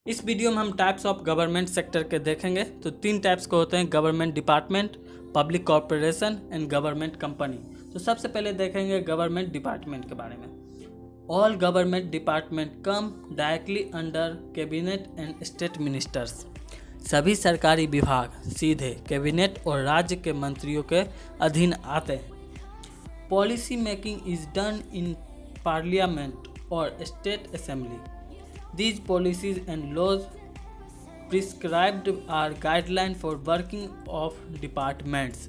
इस वीडियो में हम टाइप्स ऑफ गवर्नमेंट सेक्टर के देखेंगे। तो 3 टाइप्स के होते हैं: government department, public corporation and government company. तो सबसे पहले देखेंगे गवर्नमेंट डिपार्टमेंट के बारे में। All government department come directly under cabinet and state ministers. सभी सरकारी विभाग सीधे कैबिनेट और राज्य के मंत्रियों के अधीन आते हैं। Policy making is done in parliament और state assembly. These policies and laws prescribed are guidelines for working of departments.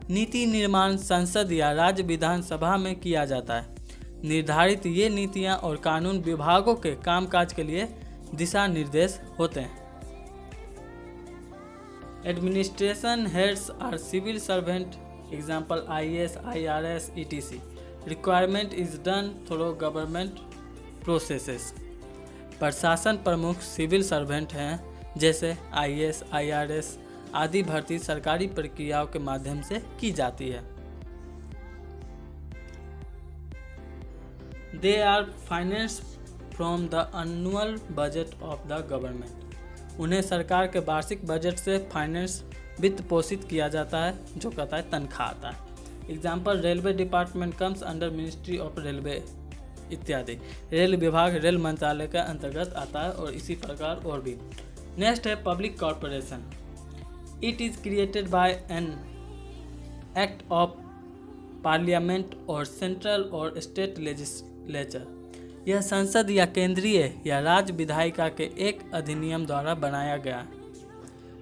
नीति निर्माण संसद या राज्य विधानसभा में किया जाता है। निर्धारित ये नीतियाँ और कानून विभागों के कामकाज के लिए दिशा निर्देश होते हैं। Administration heads are civil servant, example IAS, IRS, etc. Requirement is done through government processes. प्रशासन प्रमुख सिविल सर्वेंट हैं, जैसे IAS, IRS आदि भर्ती सरकारी प्रक्रियाओं के माध्यम से की जाती है। They are finance from the annual budget of the government. उन्हें सरकार के वार्षिक बजट से फाइनेंस वित्त पोषित किया जाता है, जो कहता है तनख्वाह आता है। Example railway department comes under ministry of railway इत्यादि। रेल विभाग रेल मंत्रालय के अंतर्गत आता है और इसी प्रकार और भी। नेक्स्ट है public corporation. It is created by an act of parliament और सेंट्रल और स्टेट लेजिस्लेचर। यह संसद या केंद्रीय या राज्य विधायिका के एक अधिनियम द्वारा बनाया गया है।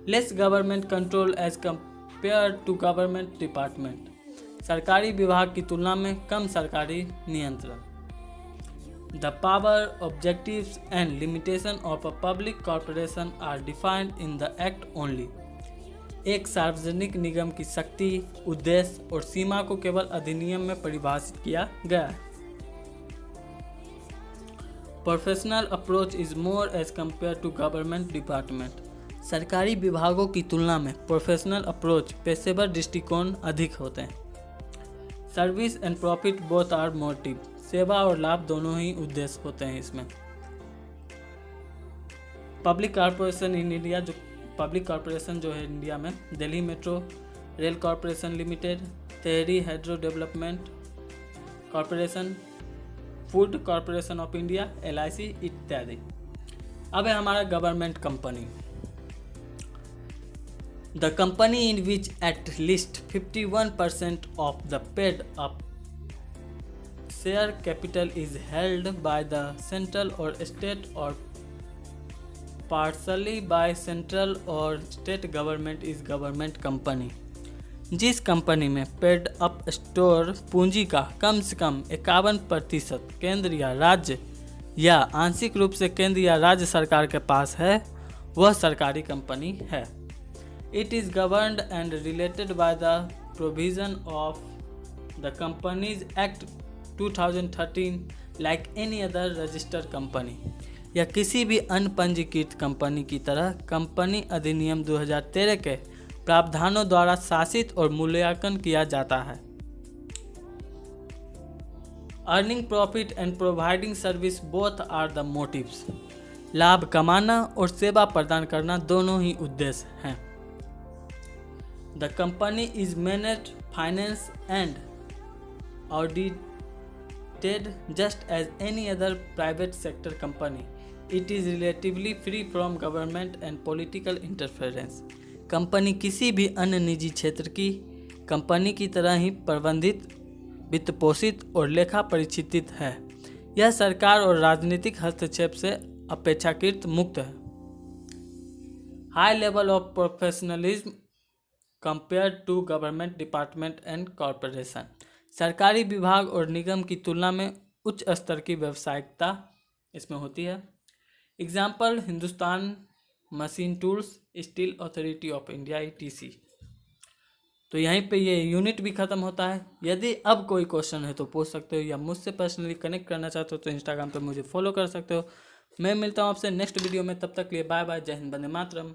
Less government control as compare to government department. सरकारी विभाग की तुलना में कम सरकारी नियंत्रण। The power, objectives and limitation of a public corporation are defined in the act only. एक सार्वजनिक निगम की शक्ति, उद्देश्य और सीमा को केवल अधिनियम में परिभाषित किया गया है। Professional approach is more as compared to government department. सरकारी विभागों की तुलना में प्रोफेशनल अप्रोच पेशेवर दृष्टिकोण अधिक होते हैं। Service and profit both are motive. सेवा और लाभ दोनों ही उद्देश्य होते हैं इसमें। पब्लिक कॉर्पोरेशन इन इंडिया, जो पब्लिक कॉर्पोरेशन जो है इंडिया में, Delhi metro rail corporation limited, Tehri hydro development corporation, food corporation of India, LIC इत्यादि। अब है हमारा government company. The company in which at least 51% of the paid up share capital is held by the central और state और partially by central और state government is government company. जिस company में paid up store पूंजी का कम से कम 51% केंद्र या राज्य या आंशिक रूप से केंद्र या राज्य सरकार के पास है, वह सरकारी कंपनी है। It is governed and related by the provision of the companies act 2013 like any other registered company. या किसी भी अन्य पंजीकृत कंपनी की तरह कंपनी अधिनियम 2013 के प्रावधानों द्वारा शासित और मूल्यांकन किया जाता है। Earning profit and providing service both are the motives. लाभ कमाना और सेवा प्रदान करना दोनों ही उद्देश्य हैं। The company is managed, finance and audited just as any other private sector company. It is relatively free from government and political interference. Company किसी भी अन्य निजी क्षेत्र की कंपनी की तरह ही प्रबंधित, वित्त पोषित और लेखा परिचित है। यह सरकार और राजनीतिक हस्तक्षेप से अपेक्षाकृत मुक्त है। High level of professionalism compared to government department and corporation. सरकारी विभाग और निगम की तुलना में उच्च स्तर की व्यावसायिकता इसमें होती है। Example Hindustan machine tools, steel authority of India ETC। तो यहीं पे ये यूनिट भी ख़त्म होता है। यदि अब कोई क्वेश्चन है तो पूछ सकते हो, या मुझसे पर्सनली कनेक्ट करना चाहते हो तो इंस्टाग्राम पे मुझे फॉलो कर सकते हो। मैं मिलता हूँ आपसे नेक्स्ट वीडियो में, तब तक के लिए बाय बाय, जय हिंद, वंदे मातरम।